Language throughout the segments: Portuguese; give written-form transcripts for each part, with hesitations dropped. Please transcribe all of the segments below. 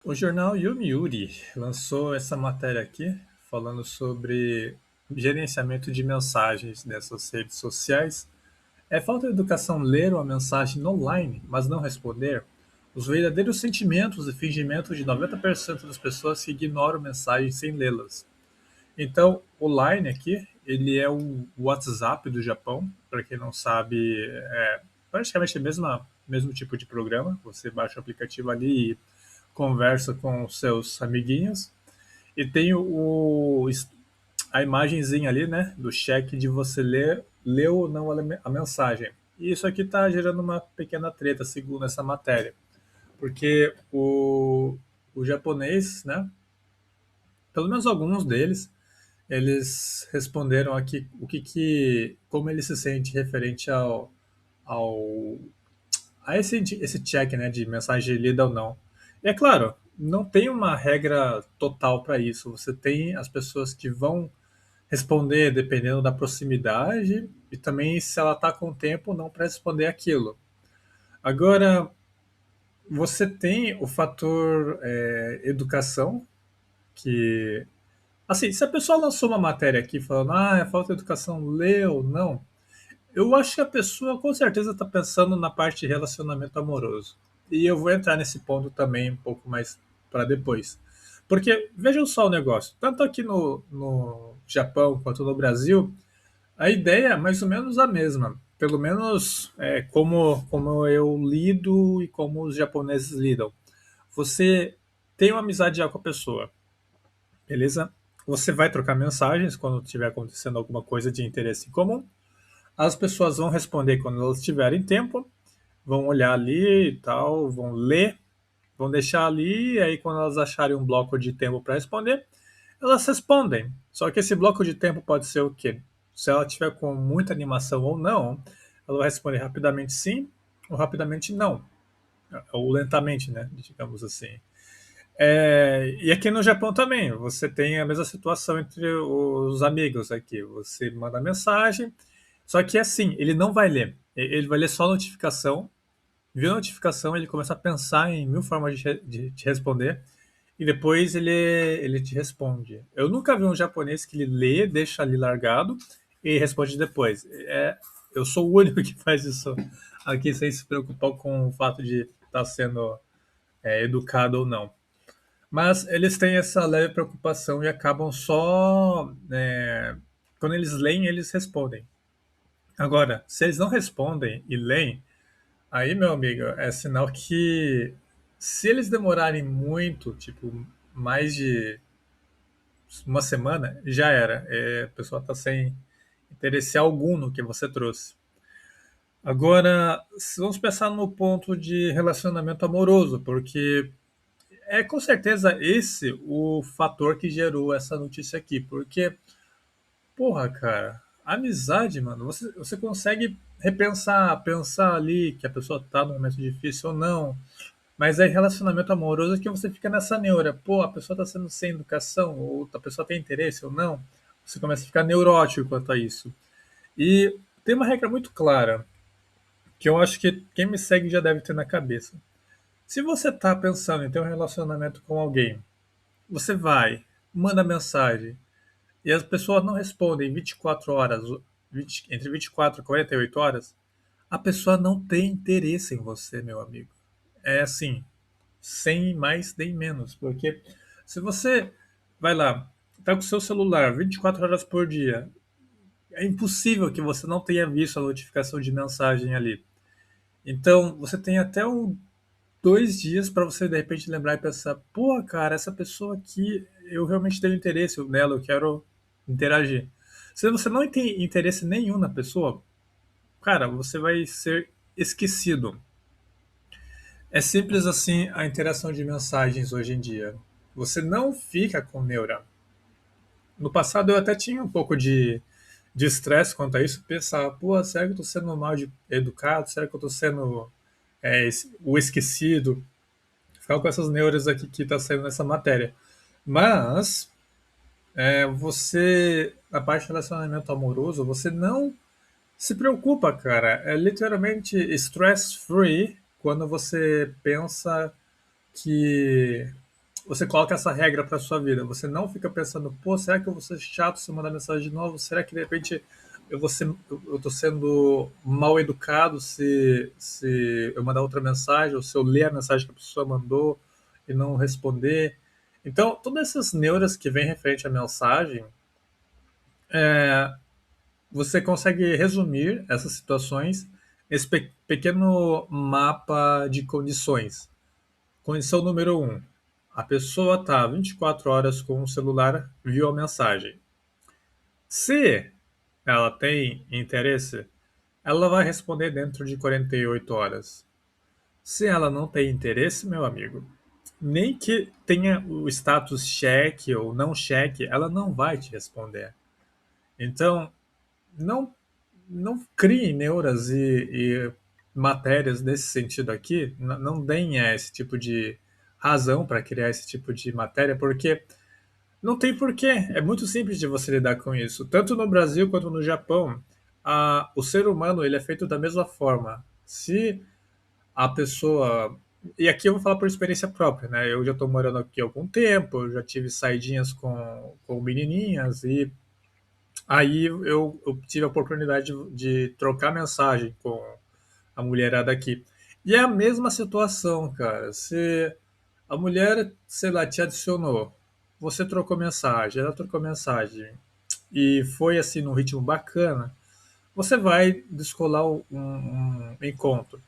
O jornal Yomiuri lançou essa matéria aqui, falando sobre gerenciamento de mensagens nessas redes sociais. É falta de educação ler uma mensagem online, mas não responder? Os verdadeiros sentimentos e fingimentos de 90% das pessoas que ignoram mensagens sem lê-las. Então, o Line aqui, ele é o WhatsApp do Japão. Para quem não sabe, é praticamente o mesmo tipo de programa. Você baixa o aplicativo ali e conversa com os seus amiguinhos. E tem a imagenzinha ali, né, do cheque de você leu ou não a mensagem. E isso aqui está gerando uma pequena treta, segundo essa matéria. Porque o japonês, né, pelo menos alguns deles, eles responderam aqui como ele se sente referente ao a esse check, né, de mensagem lida ou não. E é claro, não tem uma regra total para isso. Você tem as pessoas que vão responder dependendo da proximidade e também se ela está com tempo ou não para responder aquilo. Agora, você tem o fator educação, que assim, se a pessoa lançou uma matéria aqui falando, é falta de educação, leu, não. Eu acho que a pessoa com certeza está pensando na parte de relacionamento amoroso. E eu vou entrar nesse ponto também um pouco mais para depois. Porque vejam só o negócio, tanto aqui no Japão quanto no Brasil, a ideia é mais ou menos a mesma. Pelo menos como eu lido e como os japoneses lidam. Você tem uma amizade já com a pessoa, beleza? Você vai trocar mensagens quando estiver acontecendo alguma coisa de interesse em comum. As pessoas vão responder quando elas tiverem tempo, vão olhar ali e tal, vão ler, vão deixar ali, e aí quando elas acharem um bloco de tempo para responder, elas respondem. Só que esse bloco de tempo pode ser o quê? Se ela tiver com muita animação ou não, ela vai responder rapidamente sim ou rapidamente não. Ou lentamente, né? Digamos assim. E aqui no Japão também, você tem a mesma situação entre os amigos aqui. Você manda mensagem, só que assim, ele não vai ler. Ele vai ler só a notificação. Viu a notificação, ele começa a pensar em mil formas de te responder e depois ele te responde. Eu nunca vi um japonês que ele lê, deixa ali largado e responde depois. Eu sou o único que faz isso aqui sem se preocupar com o fato de estar sendo educado ou não. Mas eles têm essa leve preocupação e acabam só. Quando eles leem, eles respondem. Agora, se eles não respondem e leem, aí, meu amigo, é sinal que se eles demorarem muito, tipo, mais de uma semana, já era. A pessoa está sem interesse algum no que você trouxe. Agora, vamos pensar no ponto de relacionamento amoroso, porque é com certeza esse o fator que gerou essa notícia aqui. Porque, porra, cara, amizade, mano, você consegue repensar, pensar ali que a pessoa tá num momento difícil ou não. Mas é relacionamento amoroso que você fica nessa neura. Pô, a pessoa tá sendo sem educação, ou a pessoa tem interesse ou não. Você começa a ficar neurótico quanto a isso. E tem uma regra muito clara, que eu acho que quem me segue já deve ter na cabeça. Se você tá pensando em ter um relacionamento com alguém, você vai, manda mensagem, e as pessoas não respondem em 24 horas, entre 24 e 48 horas, a pessoa não tem interesse em você, meu amigo. É assim, sem mais nem menos. Porque se você vai lá, tá com o seu celular 24 horas por dia, é impossível que você não tenha visto a notificação de mensagem ali. Então, você tem até 2 dias para você de repente lembrar e pensar: pô, cara, essa pessoa aqui, eu realmente tenho interesse nela, eu quero interagir. Se você não tem interesse nenhum na pessoa, cara, você vai ser esquecido. É simples assim a interação de mensagens hoje em dia. Você não fica com neura. No passado eu até tinha um pouco de estresse quanto a isso, pensava, pô, será que eu tô sendo mal educado? Será que eu tô sendo o esquecido? Ficava com essas neuras aqui que tá saindo nessa matéria. Mas na parte de relacionamento amoroso, você não se preocupa, cara. É literalmente stress-free quando você pensa que você coloca essa regra para sua vida. Você não fica pensando, pô, será que eu vou ser chato se eu mandar mensagem de novo? Será que de repente eu tô sendo mal educado se eu mandar outra mensagem, ou se eu ler a mensagem que a pessoa mandou e não responder? Então, todas essas neuras que vêm referente à mensagem, você consegue resumir essas situações nesse pequeno mapa de condições. Condição número um: a pessoa está 24 horas com o celular, viu a mensagem. Se ela tem interesse, ela vai responder dentro de 48 horas. Se ela não tem interesse, meu amigo, nem que tenha o status cheque ou não cheque, ela não vai te responder. Então, não, não crie neuras e matérias nesse sentido aqui, não deem esse tipo de razão para criar esse tipo de matéria, porque não tem porquê. É muito simples de você lidar com isso. Tanto no Brasil quanto no Japão, o ser humano ele é feito da mesma forma. Se a pessoa. E aqui eu vou falar por experiência própria, né? Eu já estou morando aqui há algum tempo, eu já tive saidinhas com menininhas, e aí eu tive a oportunidade de trocar mensagem com a mulherada aqui. E é a mesma situação, cara. Se a mulher, sei lá, te adicionou, você trocou mensagem, ela trocou mensagem, e foi assim num ritmo bacana, você vai descolar um encontro.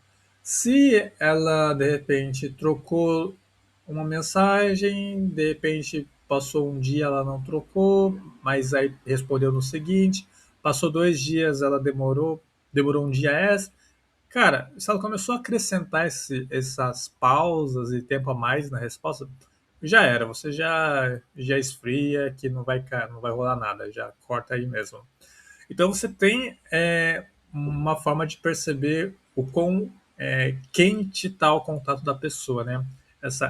Se ela de repente trocou uma mensagem, de repente passou um dia ela não trocou, mas aí respondeu no seguinte, passou 2 dias ela demorou um dia extra. Cara, se ela começou a acrescentar essas pausas e tempo a mais na resposta, já era, você já esfria que não vai rolar nada, já corta aí mesmo. Então você tem uma forma de perceber o quão quente está o contato da pessoa, né?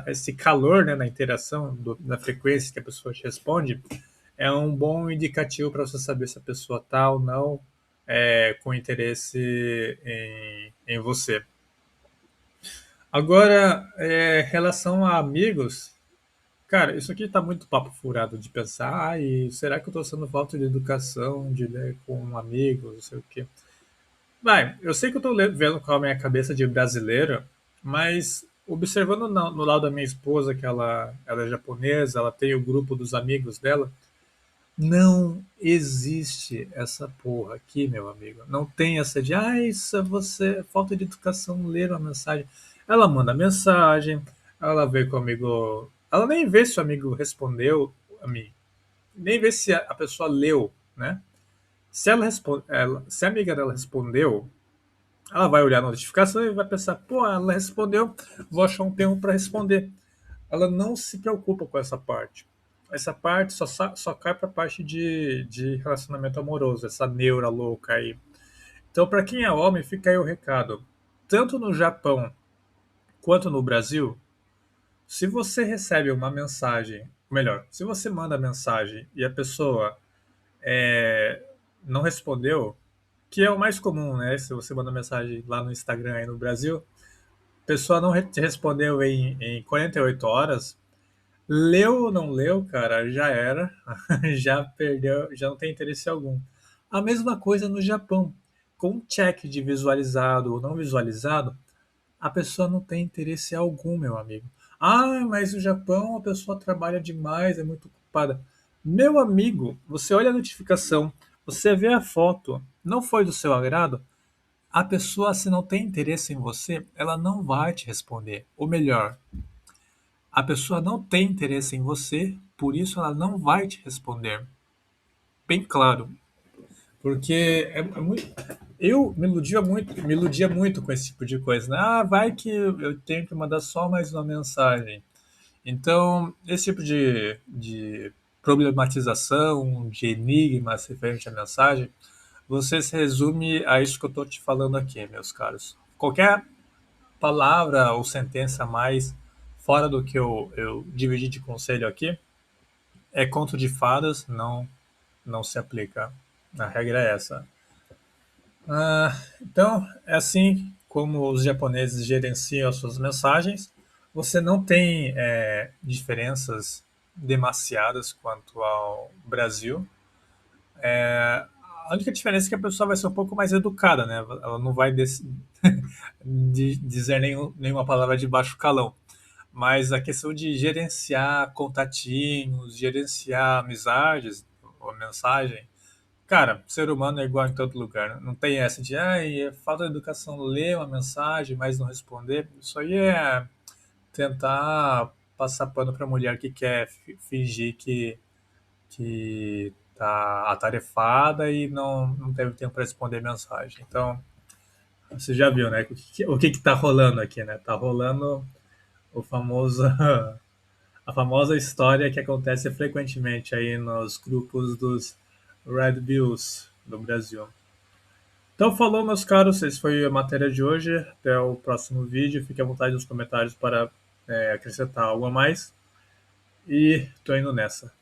Esse calor, né, na interação, da frequência que a pessoa te responde, é um bom indicativo para você saber se a pessoa está ou não com interesse em você. Agora, relação a amigos, cara, isso aqui tá muito papo furado de pensar, e será que eu tô sendo falta de educação, de ler com amigos, não sei o quê. Vai, eu sei que eu tô vendo com a minha cabeça de brasileiro, mas observando no lado da minha esposa, que ela é japonesa, ela tem o grupo dos amigos dela, não existe essa porra aqui, meu amigo. Não tem essa de, isso é você, falta de educação, ler uma mensagem. Ela manda mensagem, ela vê que o amigo. Ela nem vê se o amigo respondeu a mim, nem vê se a pessoa leu, né? Se a amiga dela respondeu, ela vai olhar a notificação e vai pensar, pô, ela respondeu, vou achar um tempo para responder. Ela não se preocupa com essa parte. Essa parte só cai para a parte de relacionamento amoroso, essa neura louca aí. Então, para quem é homem, fica aí o recado. Tanto no Japão quanto no Brasil, se você recebe uma mensagem, melhor, se você manda mensagem e a pessoa não respondeu, que é o mais comum, né? Se você manda mensagem lá no Instagram aí no Brasil, a pessoa não te respondeu em 48 horas, leu ou não leu, cara, já era, já perdeu, já não tem interesse algum. A mesma coisa no Japão. Com um check de visualizado ou não visualizado, a pessoa não tem interesse algum, meu amigo. Mas o Japão, a pessoa trabalha demais, é muito ocupada. Meu amigo, você olha a notificação, você vê a foto, não foi do seu agrado, a pessoa, se não tem interesse em você, ela não vai te responder. Ou melhor, a pessoa não tem interesse em você, por isso ela não vai te responder. Bem claro. Porque é muito. Eu me iludia muito com esse tipo de coisa, né? Vai que eu tenho que mandar só mais uma mensagem. Então, esse tipo de problematização, de enigmas referente à mensagem, você se resume a isso que eu estou te falando aqui, meus caros. Qualquer palavra ou sentença a mais fora do que eu dividi de conselho aqui é conto de fadas, não se aplica. A regra é essa. Então, é assim como os japoneses gerenciam as suas mensagens. você não tem diferenças demasiadas quanto ao Brasil. A única diferença é que a pessoa vai ser um pouco mais educada, né? Ela não vai dizer nenhuma palavra de baixo calão. Mas a questão de gerenciar contatinhos, gerenciar amizades, ou mensagem, cara, ser humano é igual em todo lugar. Não tem essa de, ai, falta de educação ler uma mensagem, mas não responder. Isso aí é tentar passar pano pra mulher que quer fingir que tá atarefada e não teve tempo para responder mensagem. Então, você já viu, né? O que tá rolando aqui, né? Tá rolando o famoso, a famosa história que acontece frequentemente aí nos grupos dos Red Bills do Brasil. Então, falou, meus caros, essa foi a matéria de hoje. Até o próximo vídeo. Fique à vontade nos comentários para acrescentar algo a mais. E tô indo nessa.